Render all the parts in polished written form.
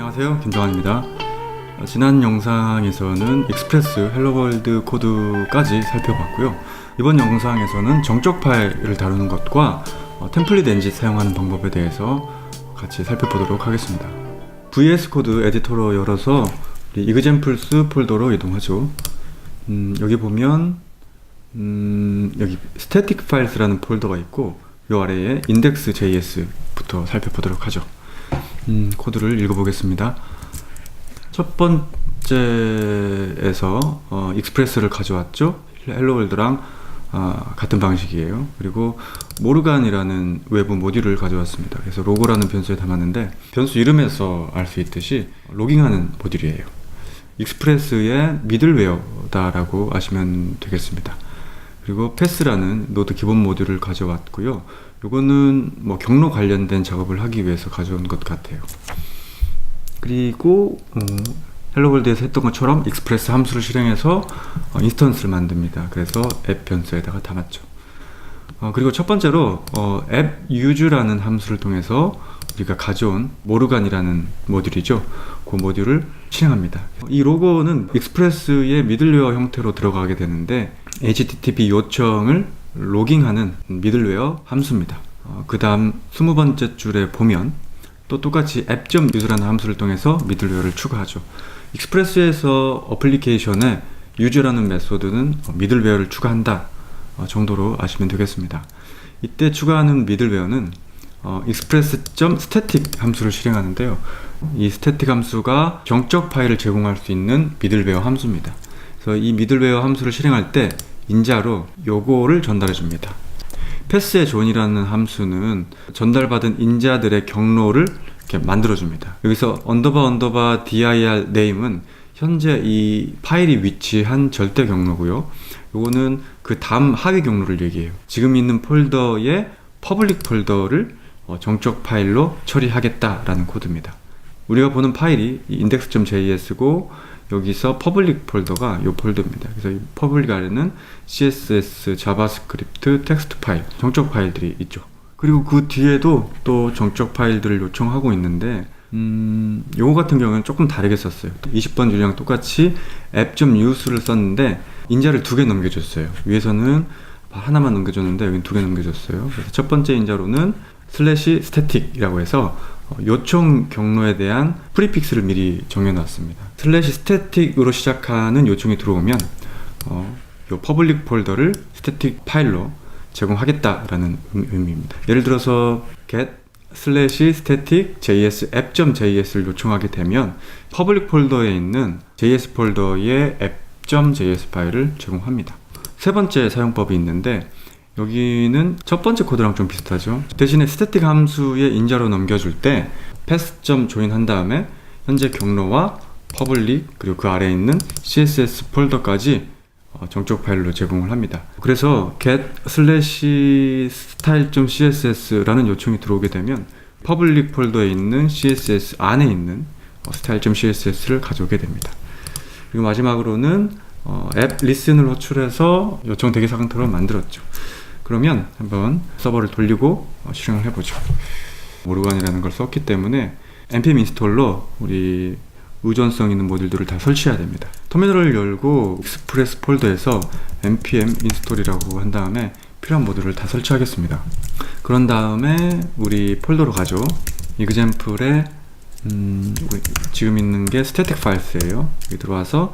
안녕하세요, 김정환입니다. 지난 영상에서는 익스프레스 헬로월드 코드까지 살펴봤고요. 이번 영상에서는 정적 파일을 다루는 것과 템플릿 엔진 사용하는 방법에 대해서 같이 살펴보도록 하겠습니다. VS 코드 에디터로 열어서 우리 examples 폴더로 이동하죠. 여기 보면 여기 static files라는 폴더가 있고 이 아래에 index.js부터 살펴보도록 하죠. 코드를 읽어보겠습니다. 첫 번째에서 익스프레스를 가져왔죠. 헬로월드랑 같은 방식이에요. 그리고 모르간이라는 외부 모듈을 가져왔습니다. 그래서 로고라는 변수에 담았는데 변수 이름에서 알 수 있듯이 로깅하는 모듈이에요. 익스프레스의 미들웨어다라고 아시면 되겠습니다. 그리고 패스라는 노드 기본 모듈을 가져왔고요. 요거는 뭐 경로 관련된 작업을 하기 위해서 가져온 것 같아요. 그리고 헬로월드에서 했던 것처럼 익스프레스 함수를 실행해서 인스턴스를 만듭니다. 그래서 앱 변수에다가 담았죠. 그리고 첫 번째로 앱 use라는 함수를 통해서 우리가 가져온 모르간이라는 모듈이죠. 그 모듈을 실행합니다. 이 로고는 익스프레스의 미들웨어 형태로 들어가게 되는데 HTTP 요청을 로깅하는 미들웨어 함수입니다. 그 다음 20번째 줄에 보면 또 똑같이 app.use라는 함수를 통해서 미들웨어를 추가하죠. 익스프레스에서 어플리케이션에 use라는 메소드는 미들웨어를 추가한다 정도로 아시면 되겠습니다. 이때 추가하는 미들웨어는 express.static 함수를 실행하는데요. 이 static 함수가 정적 파일을 제공할 수 있는 미들웨어 함수입니다. 그래서 이 미들웨어 함수를 실행할 때 인자로 요거를 전달해 줍니다. 패스의 존이라는 함수는 전달받은 인자들의 경로를 이렇게 만들어 줍니다. 여기서 언더바 dir name은 현재 이 파일이 위치한 절대 경로고요. 요거는 그 다음 하위 경로를 얘기해요. 지금 있는 폴더의 퍼블릭 폴더를 정적 파일로 처리하겠다라는 코드입니다. 우리가 보는 파일이 index.js고 여기서 퍼블릭 폴더가 이 폴더입니다. 그래서 이 퍼블릭 아래는 CSS, 자바스크립트, 텍스트 파일, 정적 파일들이 있죠. 그리고 그 뒤에도 또 정적 파일들을 요청하고 있는데 요거 같은 경우는 조금 다르게 썼어요. 20번 줄이랑 똑같이 app.use를 썼는데 인자를 2개 넘겨줬어요. 위에서는 하나만 넘겨줬는데 여기는 2개 넘겨줬어요. 그래서 첫 번째 인자로는 /static이라고 해서 요청 경로에 대한 프리픽스를 미리 정해놨습니다. /static으로 시작하는 요청이 들어오면 요 퍼블릭 폴더를 스태틱 파일로 제공하겠다라는 의미입니다. 예를 들어서 get /static js app.js를 요청하게 되면 퍼블릭 폴더에 있는 js 폴더의 app.js 파일을 제공합니다. 세 번째 사용법이 있는데 여기는 첫 번째 코드랑 좀 비슷하죠. 대신에 static 함수의 인자로 넘겨줄 때 pass.join 한 다음에 현재 경로와 public 그리고 그 아래에 있는 css 폴더까지 정적 파일로 제공을 합니다. 그래서 get /style.css라는 요청이 들어오게 되면 public 폴더에 있는 css 안에 있는 style.css를 가져오게 됩니다. 그리고 마지막으로는 앱 리슨을 호출해서 요청 대기 상태로 만들었죠. 그러면 한번 서버를 돌리고 실행을 해보죠. 모르간이라는 걸 썼기 때문에 npm 인스톨로 우리 의존성 있는 모듈들을 다 설치해야 됩니다. 터미널을 열고 익스프레스 폴더에서 npm 인스톨이라고 한 다음에 필요한 모듈을 다 설치하겠습니다. 그런 다음에 우리 폴더로 가죠. example에 지금 있는 게 static files예요. 여기 들어와서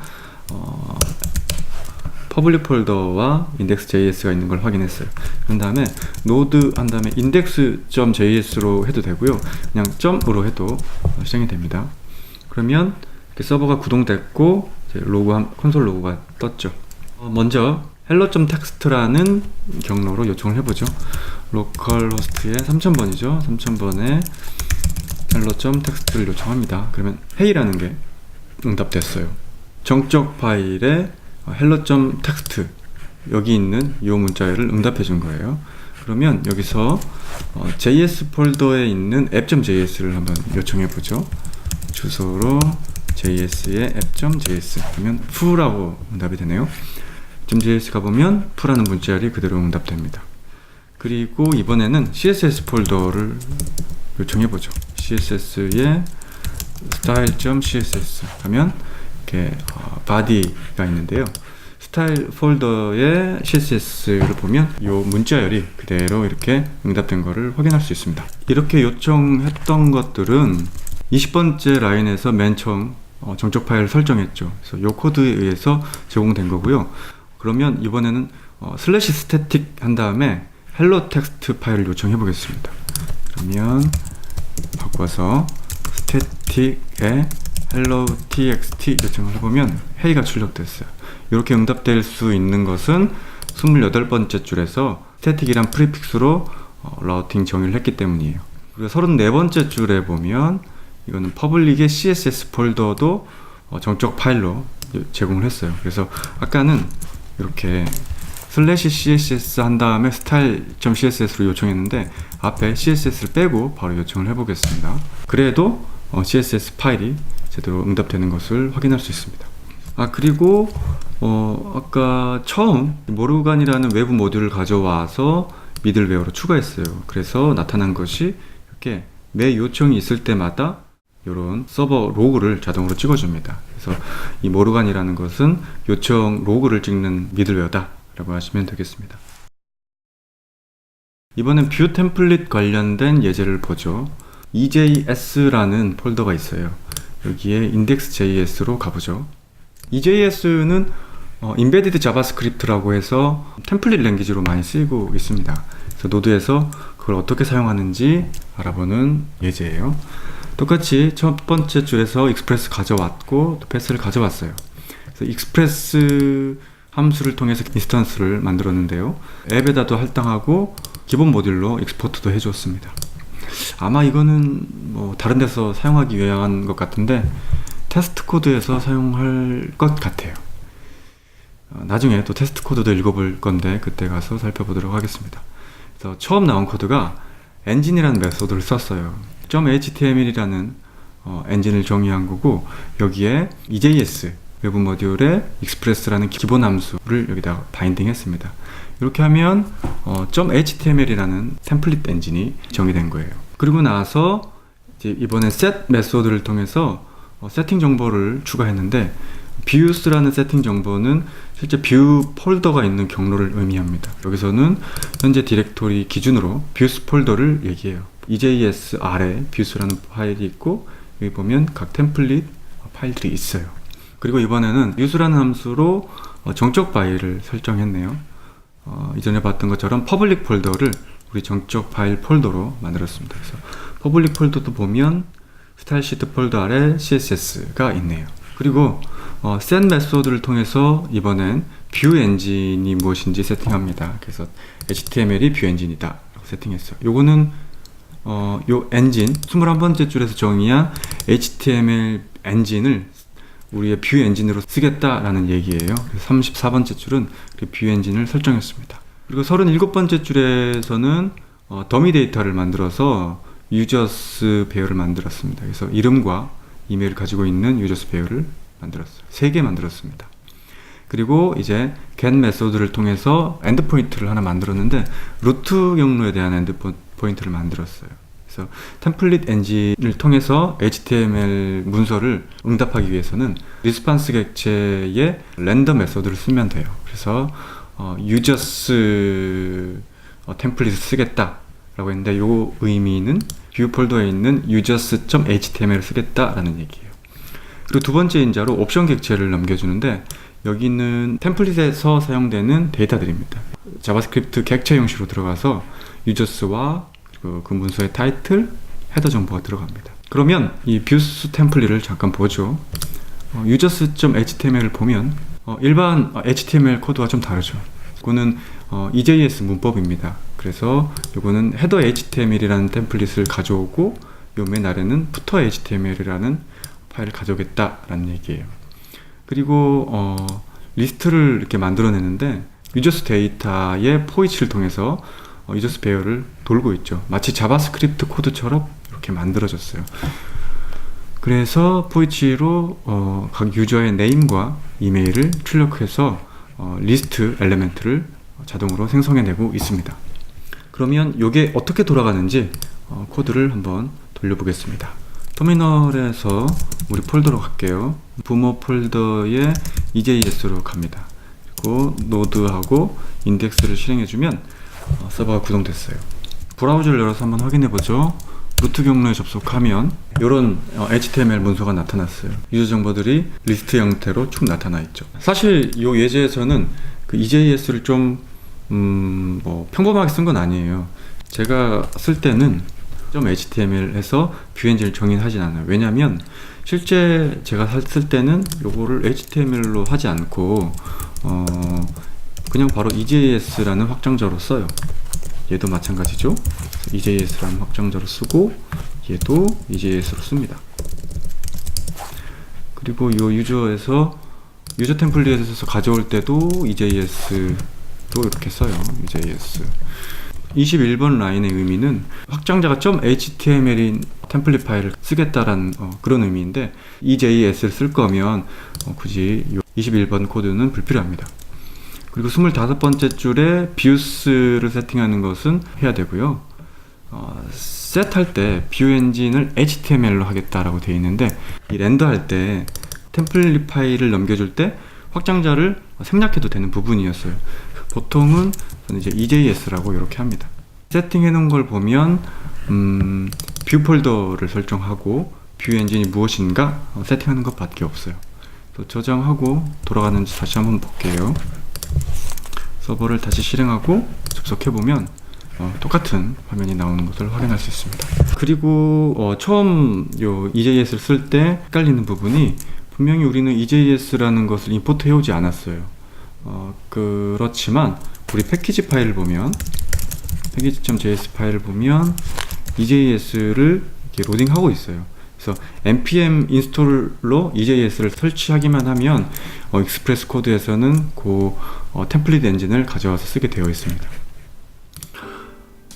퍼블릭 폴더와 index.js가 있는 걸 확인했어요. 그런 다음에 node 한 다음에 index.js로 해도 되고요. 그냥 점으로 해도 실행이 됩니다. 그러면 서버가 구동됐고 이제 콘솔 로그가 떴죠. 먼저 hello.txt라는 경로로 요청을 해보죠. 로컬호스트에 3000번이죠. 3000번에 hello.txt를 요청합니다. 그러면 hey라는 게 응답됐어요. 정적 파일에 hello.txt 여기 있는 이 문자를 응답해 준 거예요. 그러면 여기서 js 폴더에 있는 app.js를 한번 요청해 보죠. 주소로 js의 app.js 그러면 fu라고 응답이 되네요. .js 가보면 fu라는 문자열이 그대로 응답됩니다. 그리고 이번에는 css 폴더를 요청해 보죠. css의 style.css 하면 이렇게 body가 있는데요. 스타일 폴더의 CSS를 보면 이 문자열이 그대로 이렇게 응답된 거를 확인할 수 있습니다. 이렇게 요청했던 것들은 20번째 라인에서 맨 처음 정적 파일을 설정했죠. 그래서 이 코드에 의해서 제공된 거고요. 그러면 이번에는 슬래시 스태틱 한 다음에 헬로 텍스트 파일을 요청해 보겠습니다. 그러면 바꿔서 스태틱에 hello txt 요청을 해보면 헤이가 출력됐어요. 이렇게 응답될 수 있는 것은 28번째 줄에서 스태틱이란 프리픽스로 라우팅 정의를 했기 때문이에요. 그리고 34번째 줄에 보면 이거는 퍼블릭의 CSS 폴더도 정적 파일로 제공을 했어요. 그래서 아까는 이렇게 슬래시 CSS 한 다음에 style.css로 요청했는데 앞에 CSS를 빼고 바로 요청을 해보겠습니다. 그래도 CSS 파일이 제대로 응답되는 것을 확인할 수 있습니다. 그리고 아까 처음 모르간이라는 외부 모듈을 가져와서 미들웨어로 추가했어요. 그래서 나타난 것이 이렇게 매 요청이 있을 때마다 이런 서버 로그를 자동으로 찍어줍니다. 그래서 이 모르간이라는 것은 요청 로그를 찍는 미들웨어다 라고 하시면 되겠습니다. 이번엔 뷰 템플릿 관련된 예제를 보죠. EJS라는 폴더가 있어요. 여기에 index.js로 가보죠. EJS는 Embedded JavaScript라고 해서 템플릿 랭귀지로 많이 쓰이고 있습니다. 그래서 노드에서 그걸 어떻게 사용하는지 알아보는 예제예요. 똑같이 첫 번째 줄에서 익스프레스 가져왔고 또 패스를 가져왔어요. 그래서 익스프레스 함수를 통해서 인스턴스를 만들었는데요. 앱에다도 할당하고 기본 모듈로 익스포트도 해줬습니다. 아마 이거는 뭐 다른 데서 사용하기 위한 것 같은데 테스트 코드에서 사용할 것 같아요. 나중에 또 테스트 코드도 읽어볼 건데 그때 가서 살펴보도록 하겠습니다. 그래서 처음 나온 코드가 엔진이라는 메소드를 썼어요. .html이라는 엔진을 정의한 거고 여기에 EJS 외부 모듈에 익스프레스라는 기본 함수를 여기다 바인딩 했습니다. 이렇게 하면 .html이라는 템플릿 엔진이 정의된 거예요. 그리고 나서 이번에 set 메소드를 통해서 세팅 정보를 추가했는데 views라는 세팅 정보는 실제 뷰 폴더가 있는 경로를 의미합니다. 여기서는 현재 디렉토리 기준으로 views 폴더를 얘기해요. EJS 아래 views라는 파일이 있고 여기 보면 각 템플릿 파일들이 있어요. 그리고 이번에는 views라는 함수로 정적 파일을 설정했네요. 이전에 봤던 것처럼 퍼블릭 폴더를 우리 정적 파일 폴더로 만들었습니다. 그래서 퍼블릭 폴더도 보면 스타일 시트 폴더 아래 CSS가 있네요. 그리고 set 메소드를 통해서 이번엔 뷰 엔진이 무엇인지 세팅합니다. 그래서 HTML이 뷰 엔진이다 라고 세팅했어요. 요거는 요 엔진 21번째 줄에서 정의한 HTML 엔진을 우리의 뷰 엔진으로 쓰겠다라는 얘기예요. 그래서 34번째 줄은 뷰 엔진을 설정했습니다. 그리고 37번째 줄에서는 더미 데이터를 만들어서 유저스 배열을 만들었습니다. 그래서 이름과 이메일을 가지고 있는 유저스 배열을 만들었어요. 3개 만들었습니다. 그리고 이제 get 메소드를 통해서 엔드포인트를 하나 만들었는데 루트 경로에 대한 엔드포인트를 만들었어요. 그래서 템플릿 엔진을 통해서 HTML 문서를 응답하기 위해서는 리스판스 객체의 렌더 메소드를 쓰면 돼요. 그래서 users 템플릿을 쓰겠다 라고 했는데 이 의미는 뷰 폴더에 있는 users.html을 쓰겠다라는 얘기예요. 그리고 두 번째 인자로 옵션 객체를 넘겨주는데 여기는 템플릿에서 사용되는 데이터들입니다. 자바스크립트 객체 형식으로 들어가서 users와 그 문서의 타이틀, 헤더 정보가 들어갑니다. 그러면 이 views 템플릿을 잠깐 보죠. users.html을 보면 일반 HTML 코드와 좀 다르죠. 이거는 EJS 문법입니다. 그래서 이거는 header HTML이라는 템플릿을 가져오고 요 맨 아래는 footer HTML이라는 파일을 가져오겠다라는 얘기예요. 그리고 리스트를 이렇게 만들어내는데 유저스 데이터의 포이치를 통해서 유저스 배열을 돌고 있죠. 마치 자바스크립트 코드처럼 이렇게 만들어졌어요. 그래서 포이치로 각 유저의 네임과 이메일을 출력해서 리스트 엘리멘트를 자동으로 생성해내고 있습니다. 그러면 이게 어떻게 돌아가는지 코드를 한번 돌려보겠습니다. 터미널에서 우리 폴더로 갈게요. 부모 폴더에 EJS로 갑니다. 그리고 노드하고 인덱스를 실행해주면 서버가 구동됐어요. 브라우저를 열어서 한번 확인해보죠. 루트 경로에 접속하면 이런 HTML 문서가 나타났어요. 유저 정보들이 리스트 형태로 쭉 나타나 있죠. 사실 이 예제에서는 그 EJS를 좀 평범하게 쓴 건 아니에요. 제가 쓸 때는 .html에서 뷰 엔진을 정의하진 않아요. 왜냐면 실제 제가 쓸 때는 요거를 HTML로 하지 않고 그냥 바로 EJS라는 확장자로 써요. 얘도 마찬가지죠. EJS라는 확장자로 쓰고 얘도 EJS로 씁니다. 그리고 요 유저 템플릿에서 가져올 때도 EJS도 이렇게 써요. EJS 21번 라인의 의미는 확장자가 .html인 템플릿 파일을 쓰겠다라는 그런 의미인데 EJS를 쓸 거면 굳이 21번 코드는 불필요합니다. 그리고 25번째 줄에 뷰스를 세팅하는 것은 해야 되고요. 셋할 때 뷰 엔진을 HTML로 하겠다라고 되어 있는데 이 렌더할 때 템플릿 파일을 넘겨줄 때 확장자를 생략해도 되는 부분이었어요. 보통은 저는 이제 EJS라고 이렇게 합니다. 세팅해 놓은 걸 보면 뷰 폴더를 설정하고 뷰 엔진이 무엇인가 세팅하는 것밖에 없어요. 또 저장하고 돌아가는지 다시 한번 볼게요. 서버를 다시 실행하고 접속해보면 똑같은 화면이 나오는 것을 확인할 수 있습니다. 그리고 처음 요 EJS를 쓸 때 헷갈리는 부분이 분명히 우리는 EJS라는 것을 임포트 해오지 않았어요. 그렇지만 우리 패키지 파일을 보면 package.js 파일을 보면 EJS를 이렇게 로딩하고 있어요. 그래서 npm 인스톨로 EJS를 설치하기만 하면 익스프레스 코드에서는 그 템플릿 엔진을 가져와서 쓰게 되어 있습니다.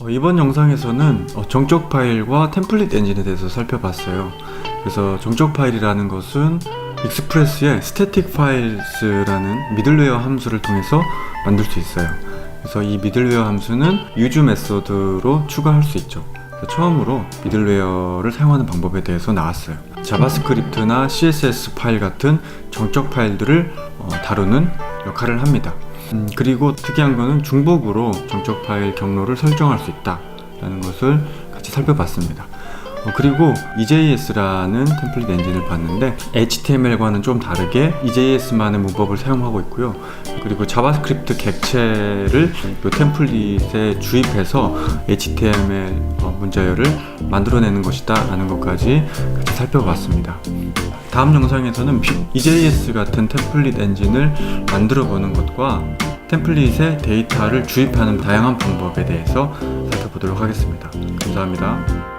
이번 영상에서는 정적 파일과 템플릿 엔진에 대해서 살펴봤어요. 그래서 정적 파일이라는 것은 익스프레스의 static files라는 미들웨어 함수를 통해서 만들 수 있어요. 그래서 이 미들웨어 함수는 use 메소드로 추가할 수 있죠. 처음으로 미들웨어를 사용하는 방법에 대해서 나왔어요. 자바스크립트나 CSS 파일 같은 정적 파일들을 다루는 역할을 합니다. 그리고 특이한 거는 중복으로 정적 파일 경로를 설정할 수 있다라는 것을 같이 살펴봤습니다. 그리고 EJS라는 템플릿 엔진을 봤는데 HTML과는 좀 다르게 EJS만의 문법을 사용하고 있고요. 그리고 자바스크립트 객체를 이 템플릿에 주입해서 HTML 문자열을 만들어내는 것이다 라는 것까지 같이 살펴봤습니다. 다음 영상에서는 EJS 같은 템플릿 엔진을 만들어 보는 것과 템플릿에 데이터를 주입하는 다양한 방법에 대해서 살펴보도록 하겠습니다. 감사합니다.